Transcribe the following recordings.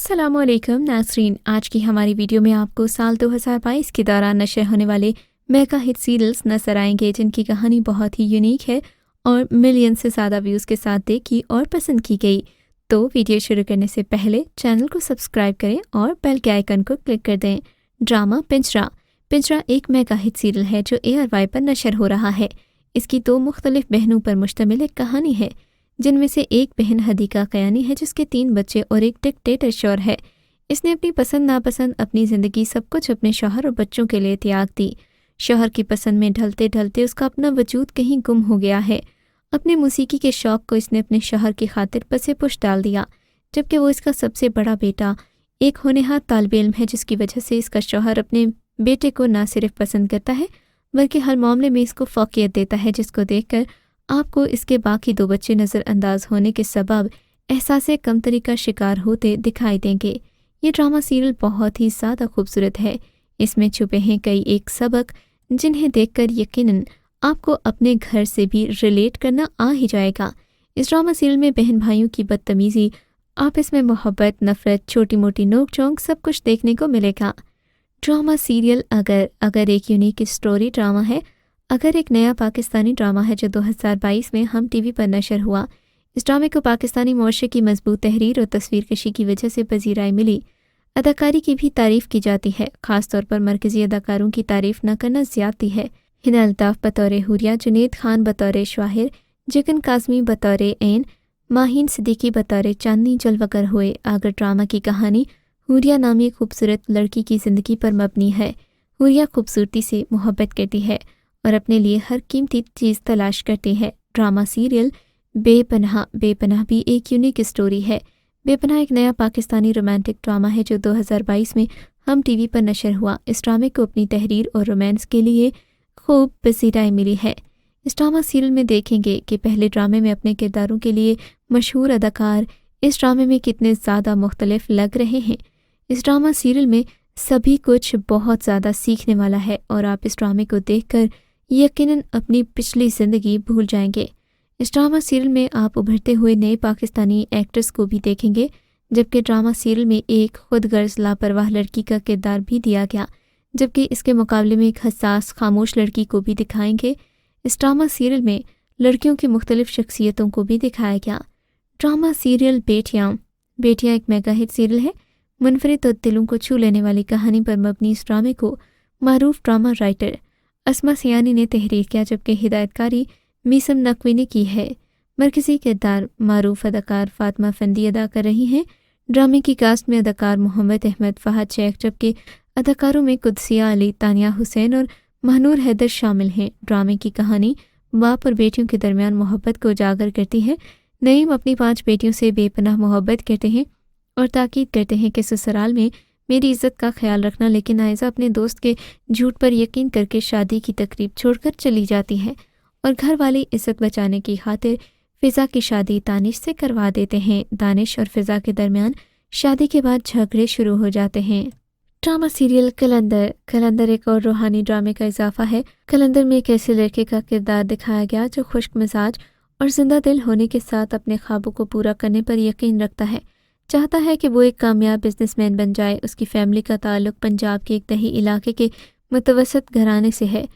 अस्सलाम वालेकुम नाज़रीन, आज की हमारी वीडियो में आपको साल 2022 के दौरान नशर होने वाले मेगा हिट सीरियल्स नजर आएंगे जिनकी कहानी बहुत ही यूनिक है और मिलियन से ज़्यादा व्यूज़ के साथ देखी और पसंद की गई। तो वीडियो शुरू करने से पहले चैनल को सब्सक्राइब करें और बेल के आइकन को क्लिक कर दें। ड्रामा पिंजरा। पिंजरा एक मेगा हिट सीरियल है जो ARY पर नशर हो रहा है। इसकी 2 मुख्तलिफ बहनों पर मुश्तमिल एक कहानी है, जिनमें से एक बहन हदीका कयानी है जिसके 3 बच्चे और एक डिक्टेटरशोर है। इसने अपनी पसंद नापसंद अपनी ज़िंदगी सब कुछ अपने शौहर और बच्चों के लिए त्याग दी। शौहर की पसंद में ढलते ढलते उसका अपना वजूद कहीं गुम हो गया है। अपने मौसीकी के शौक़ को इसने अपने शौहर की खातिर पसे पुश डाल दिया, जबकि वो इसका सबसे बड़ा बेटा एक होनहार तालिब इल्म है, जिसकी वजह से इसका शौहर अपने बेटे को ना सिर्फ पसंद करता है बल्कि हर मामले में इसको फ़ौक़ियत देता है, जिसको देखकर आपको इसके बाकी 2 बच्चे नज़रअंदाज होने के सबब एहसासे कमतरी का शिकार होते दिखाई देंगे। ये ड्रामा सीरियल बहुत ही ज़्यादा खूबसूरत है। इसमें छुपे हैं कई एक सबक जिन्हें देखकर यकीनन आपको अपने घर से भी रिलेट करना आ ही जाएगा। इस ड्रामा सीरियल में बहन भाइयों की बदतमीज़ी, आपस में मोहब्बत, नफ़रत, छोटी मोटी नोक झोंक सब कुछ देखने को मिलेगा। ड्रामा सीरियल अगर एक यूनिक स्टोरी ड्रामा है, अगर एक नया पाकिस्तानी ड्रामा है जो 2022 में हम टीवी पर नशर हुआ। इस ड्रामे को पाकिस्तानी मुआशरे की मजबूत तहरीर और तस्वीर कशी की वजह से पजीराई मिली। अदाकारी की भी तारीफ़ की जाती है, ख़ास तौर पर मरकज़ी अदाकारों की तारीफ़ न करना ज़्यादती है। हिना अल्ताफ़ बतौर हुरिया, जुनैद खान बतौर शाहिर, जिगन काज़मी बतौर ऐन, माहीन सिद्दीकी बतौर चांदनी जलवागर हुए। अगर ड्रामा की कहानी हुरिया नामी खूबसूरत लड़की की ज़िंदगी पर मबनी है। हुरिया खूबसूरती से मोहब्बत करती है और अपने लिए हर कीमती चीज़ तलाश करती है। ड्रामा सीरियल बेपनाह भी एक यूनिक स्टोरी है। बेपनाह एक नया पाकिस्तानी रोमांटिक ड्रामा है जो 2022 में हम टीवी पर नशर हुआ। इस ड्रामे को अपनी तहरीर और रोमांस के लिए खूब पसीराई मिली है। इस ड्रामा सीरियल में देखेंगे कि पहले ड्रामे में अपने किरदारों के लिए मशहूर अदाकार इस ड्रामे में कितने ज़्यादा मुख्तलिफ लग रहे हैं। इस ड्रामा सीरियल में सभी कुछ बहुत ज़्यादा सीखने वाला है और आप इस ड्रामे को देखकर यकीनन अपनी पिछली ज़िंदगी भूल जाएंगे। इस ड्रामा सीरियल में आप उभरते हुए नए पाकिस्तानी एक्ट्रेस को भी देखेंगे, जबकि ड्रामा सीरियल में एक खुदगर्ज लापरवाह लड़की का किरदार भी दिया गया, जबकि इसके मुकाबले में एक हसास खामोश लड़की को भी दिखाएंगे। इस ड्रामा सीरियल में लड़कियों की मुख्तलिफ शख्सियतों को भी दिखाया गया। ड्रामा सीरियल बेटियाँ एक मेगा हिट सीरियल है। मुनफरिद और दिलों को छू लेने वाली कहानी पर मबनी इस ड्रामे को मारूफ ड्रामा राइटर अस्मा सियानी ने तहरीर किया, जबकि हिदायतकारी मीसम नकवी ने की है। मरकज़ी किरदार मारूफ अदाकार फातिमा फंदी अदा कर रही हैं। ड्रामे की कास्ट में अदाकार मोहम्मद अहमद, फहद शेख, जबकि अदाकारों में कुदसिया अली, तानिया हुसैन और महनूर हैदर शामिल हैं। ड्रामे की कहानी बाप और बेटियों के दरमियान मोहब्बत को उजागर करती है। नईम अपनी 5 बेटियों से बेपनाह मोहब्बत करते हैं और ताकीद करते हैं कि ससुराल में मेरी इज़्ज़त का ख्याल रखना, लेकिन आयज़ा अपने दोस्त के झूठ पर यकीन करके शादी की तकरीब छोड़कर चली जाती है और घर वाले इज़्ज़त बचाने की खातिर फ़िज़ा की शादी दानिश से करवा देते हैं। दानिश और फ़िज़ा के दरमियान शादी के बाद झगड़े शुरू हो जाते हैं। ड्रामा सीरियल कलंदर एक और रूहानी ड्रामे का इजाफा है। कलंदर में एक ऐसे लड़के का किरदार दिखाया गया जो खुश्क मिजाज और जिंदा दिल होने के साथ अपने ख्वाबों को पूरा करने पर यकीन रखता है। चाहता है कि वो एक कामयाब बिजनेसमैन बन जाए। उसकी फैमिली का ताल्लुक पंजाब के एक दही इलाके के मुतवसत घराने से है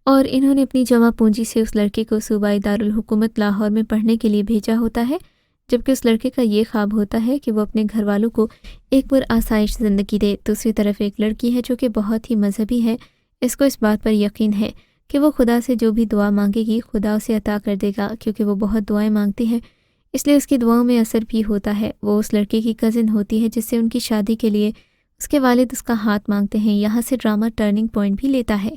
और इन्होंने अपनी जमा पूंजी से उस लड़के को सूबाई दारुल हुकूमत लाहौर में पढ़ने के लिए भेजा होता है, जबकि उस लड़के का ये ख्वाब होता है कि वो अपने घर वालों को एक पुरआसाइश ज़िंदगी दे। दूसरी तरफ एक लड़की है जो कि बहुत ही मजहबी है। इसको इस बात पर यकीन है कि वो खुदा से जो भी दुआ मांगेगी खुदा उसे अता कर देगा, क्योंकि वो बहुत दुआएं मांगती है, इसलिए उसकी दुआओं में असर भी होता है। वो उस लड़के की कज़िन होती है जिससे उनकी शादी के लिए उसके वालिद उसका हाथ मांगते हैं। यहाँ से ड्रामा टर्निंग पॉइंट भी लेता है।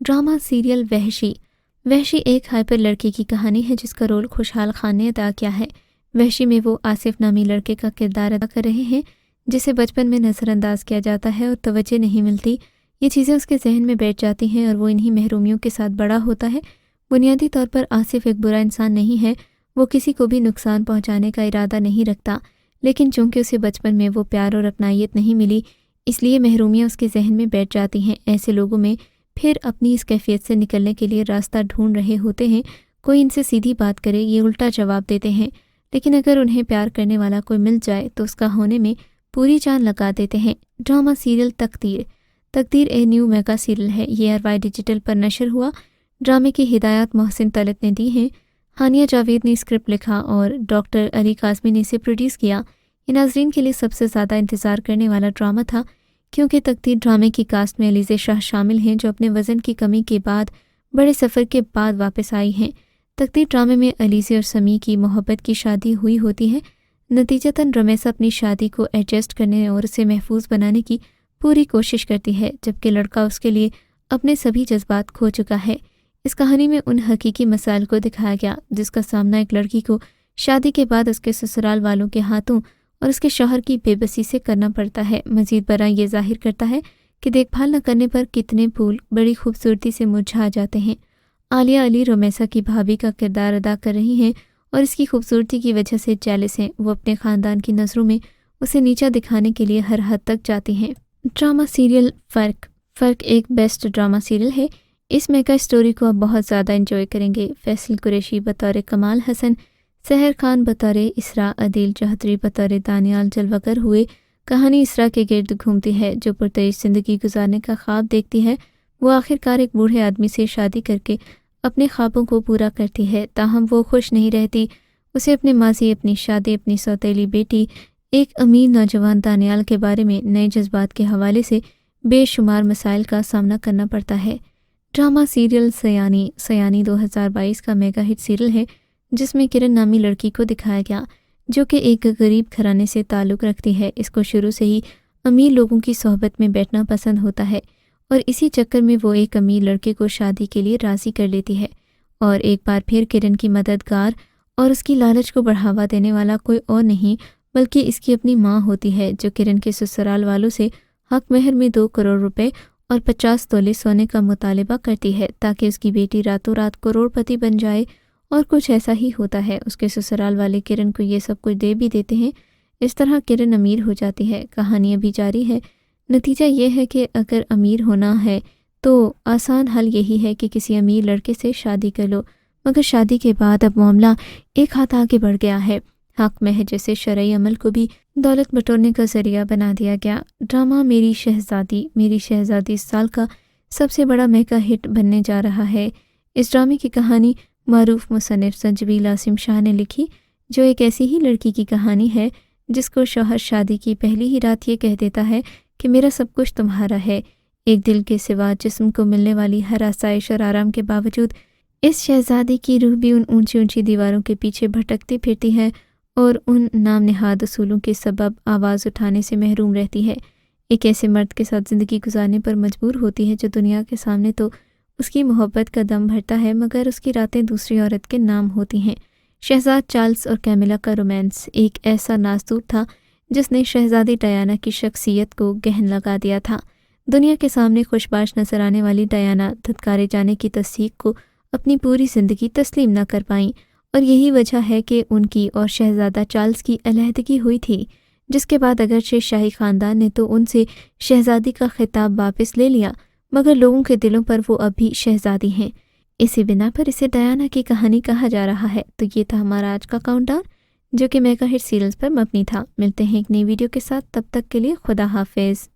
ड्रामा सीरियल वहशी एक हाइपर लड़के की कहानी है जिसका रोल खुशहाल खान ने अदा किया है। वहशी में वो आसिफ नामी लड़के का किरदार अदा कर रहे हैं जिसे बचपन में नज़रअंदाज किया जाता है और तवज्जो नहीं मिलती। ये चीज़ें उसके जहन में बैठ जाती हैं और वो इन्हीं महरूमियों के साथ बड़ा होता है। बुनियादी तौर पर आसिफ एक बुरा इंसान नहीं है, वो किसी को भी नुकसान पहुंचाने का इरादा नहीं रखता, लेकिन चूंकि उसे बचपन में वो प्यार और अपनायत नहीं मिली, इसलिए महरूमियाँ उसके जहन में बैठ जाती हैं। ऐसे लोगों में फिर अपनी इस कैफियत से निकलने के लिए रास्ता ढूंढ रहे होते हैं। कोई इनसे सीधी बात करे ये उल्टा जवाब देते हैं, लेकिन अगर उन्हें प्यार करने वाला कोई मिल जाए तो उसका होने में پوری جان لگا دیتے ہیں۔ ڈرامہ سیریل تقدیر ایک نیو میگا سیریل ہے۔ یہ RY ڈیجیٹل پر نشر ہوا۔ ڈرامے کی ہدایات محسن طلعت نے دی ہیں۔ ہانیہ جاوید نے اسکرپٹ لکھا اور ڈاکٹر علی قاسمی نے اسے پروڈیوس کیا۔ یہ ناظرین کے لیے سب سے زیادہ انتظار کرنے والا ڈرامہ تھا، کیونکہ تقدیر ڈرامے کی کاسٹ میں علیزہ شاہ شامل ہیں، جو اپنے وزن کی کمی کے بعد بڑے سفر کے بعد واپس آئی ہیں۔ تقدیر ڈرامے میں علیزہ اور سمیع کی محبت کی شادی ہوئی ہوتی ہے۔ نتیجتاً رمیسا اپنی شادی کو ایڈجسٹ کرنے اور اسے محفوظ بنانے کی پوری کوشش کرتی ہے، جبکہ لڑکا اس کے لیے اپنے سبھی جذبات کھو چکا ہے۔ اس کہانی میں ان حقیقی مسائل کو دکھایا گیا جس کا سامنا ایک لڑکی کو شادی کے بعد اس کے سسرال والوں کے ہاتھوں اور اس کے شوہر کی بے بسی سے کرنا پڑتا ہے۔ مزید برآں یہ ظاہر کرتا ہے کہ دیکھ بھال نہ کرنے پر کتنے پھول بڑی خوبصورتی سے مرجھا جاتے ہیں۔ عالیہ علی رمیسا کی بھابھی کا کردار ادا کر رہی ہیں اور اس کی خوبصورتی کی وجہ سے جیلس ہیں۔ وہ اپنے خاندان کی نظروں میں اسے نیچا دکھانے کے لیے ہر حد تک جاتی ہیں۔ ڈرامہ سیریل فرق ایک بیسٹ ڈرامہ سیریل ہے۔ اس میگا اسٹوری کو آپ بہت زیادہ انجوائے کریں گے۔ فیصل قریشی بطور کمال حسن، سحر خان بطور اسراء، عدیل چوہدری بطور دانیال جلوہ گر ہوئے۔ کہانی اسراء کے گرد گھومتی ہے، جو پرتعیش زندگی گزارنے کا خواب دیکھتی ہے۔ وہ آخرکار ایک بوڑھے آدمی سے شادی کر کے اپنے خوابوں کو پورا کرتی ہے، تاہم وہ خوش نہیں رہتی۔ اسے اپنے ماضی، اپنی شادی، اپنی سوتیلی بیٹی، ایک امیر نوجوان دانیال کے بارے میں نئے جذبات کے حوالے سے بے شمار مسائل کا سامنا کرنا پڑتا ہے۔ ڈرامہ سیریل سیانی 2022 کا میگا ہٹ سیریل ہے، جس میں کرن نامی لڑکی کو دکھایا گیا، جو کہ ایک غریب گھرانے سے تعلق رکھتی ہے۔ اس کو شروع سے ہی امیر لوگوں کی صحبت میں بیٹھنا پسند ہوتا ہے اور اسی چکر میں وہ ایک امیر لڑکے کو شادی کے لیے راضی کر لیتی ہے، اور ایک بار پھر کرن کی مددگار اور اس کی لالچ کو بڑھاوا دینے والا کوئی اور نہیں بلکہ اس کی اپنی ماں ہوتی ہے، جو کرن کے سسرال والوں سے حق مہر میں 2 کروڑ روپے اور 50 تولے سونے کا مطالبہ کرتی ہے تاکہ اس کی بیٹی راتوں رات کروڑ پتی بن جائے، اور کچھ ایسا ہی ہوتا ہے۔ اس کے سسرال والے کرن کو یہ سب کچھ دے بھی دیتے ہیں۔ اس طرح کرن امیر ہو جاتی ہے۔ کہانی ابھی جاری ہے۔ نتیجہ یہ ہے کہ اگر امیر ہونا ہے تو آسان حل یہی ہے کہ کسی امیر لڑکے سے شادی کر لو، مگر شادی کے بعد اب معاملہ ایک ہاتھ آگے بڑھ گیا ہے۔ حق مہر جیسے شرعی عمل کو بھی دولت بٹورنے کا ذریعہ بنا دیا گیا۔ ڈرامہ میری شہزادی اس سال کا سب سے بڑا میگا ہٹ بننے جا رہا ہے۔ اس ڈرامے کی کہانی معروف مصنف سنجبیل عاصم شاہ نے لکھی، جو ایک ایسی ہی لڑکی کی کہانی ہے جس کو شوہر شادی کی پہلی ہی رات یہ کہہ دیتا ہے کہ میرا سب کچھ تمہارا ہے۔ ایک دل کے سوا جسم کو ملنے والی ہر آسائش اور آرام کے باوجود اس شہزادی کی روح بھی ان اونچی اونچی دیواروں کے پیچھے بھٹکتی پھرتی ہے اور ان نام نہاد اصولوں کے سبب آواز اٹھانے سے محروم رہتی ہے۔ ایک ایسے مرد کے ساتھ زندگی گزارنے پر مجبور ہوتی ہے جو دنیا کے سامنے تو اس کی محبت کا دم بھرتا ہے، مگر اس کی راتیں دوسری عورت کے نام ہوتی ہیں۔ شہزاد چارلز اور کیملا کا رومانس ایک ایسا ناسدور تھا جس نے شہزادی ڈیانا کی شخصیت کو گہن لگا دیا تھا۔ دنیا کے سامنے خوشباش نظر آنے والی ڈیانا دھتکارے جانے کی تصدیق کو اپنی پوری زندگی تسلیم نہ کر پائیں، اور یہی وجہ ہے کہ ان کی اور شہزادہ چارلز کی علیحدگی ہوئی تھی، جس کے بعد اگرچہ شاہی خاندان نے تو ان سے شہزادی کا خطاب واپس لے لیا، مگر لوگوں کے دلوں پر وہ اب بھی شہزادی ہیں۔ اسی بنا پر اسے ڈیانا کی کہانی کہا جا رہا ہے۔ تو یہ تھا ہمارا آج کا کاؤنٹ ڈاؤن، جو کہ میگا ہٹ سیریلز پر مبنی تھا۔ ملتے ہیں ایک نئی ویڈیو کے ساتھ، تب تک کے لیے خدا حافظ۔